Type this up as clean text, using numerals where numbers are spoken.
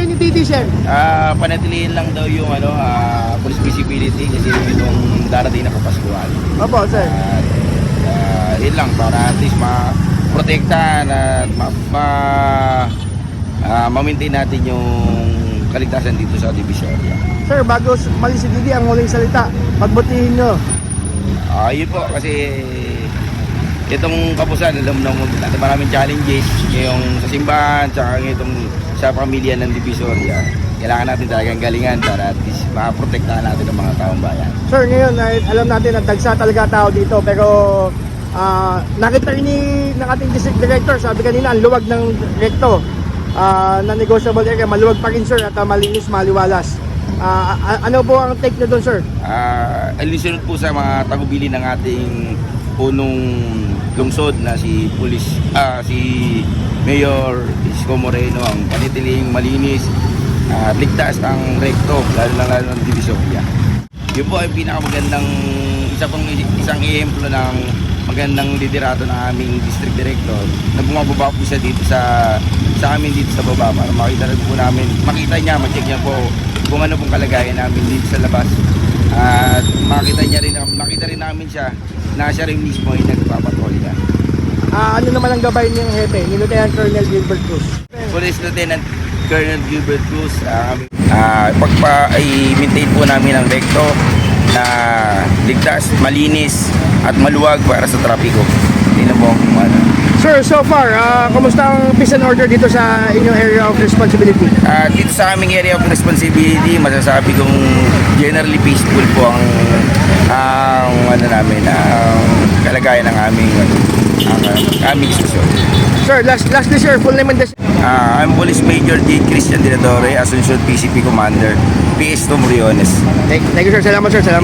niyo titisyan? Panatilihin lang daw yung police visibility kasi itong darating na Kapaskuhan. Opo, sir. Yun lang para at least ma-protektahan at ma-maintain natin yung kaligtasan dito sa Divisoria. Sir, bago malis si Didi, ang huling salita, pagbutihin nyo. Yun po kasi itong kapusan, alam mo natin maraming challenges ngayong sa simbahan, tsaka itong sa pamilya ng Divisoria. Kailangan natin talagang galingan para at least ma-protektahan natin ang mga taong bayan. Sir, ngayon, alam natin na dagsa talaga tao dito, pero nakita rin ng ating district director, sabi kanina, ang luwag ng recto na negotiable area, maluwag pa rin sir, at malinis, maliwalas. Ano po ang take nyo doon, sir? Alisunod po sa mga tagubili ng ating punong lungsod na si Mayor Isko Moreno, ang panitiling malinis at ligtas ang recto, lalo ng Divisoria. Yun po ay pinakamagandang isang ehemplo ng magandang liderato ng aming district director na bumababa po siya dito sa amin dito sa baba para makita niya, ma-check niya po kung ano pong kalagayan namin dito sa labas at makita rin namin siya na siya rin mismo ay nagpapatrolya. Ano naman ang gabay niyong hepe, ni Lieutenant Colonel Gilbert Cruz? Police Lieutenant Colonel Gilbert Cruz, i-maintain po namin ang recto na ligtas, malinis at maluwag para sa trapiko. Hindi na po Sir, so far, kumusta ang peace and order dito sa inyong area of responsibility? Dito sa aming area of responsibility, masasabi kong generally peaceful po ang kalagayan ng aming station. Sir, lastly sir, full name and I'm Police Major D. Christian Dinadore, Asuncion PCP Commander, PS2 Moriones. Thank you sir, salamat sir, salamat.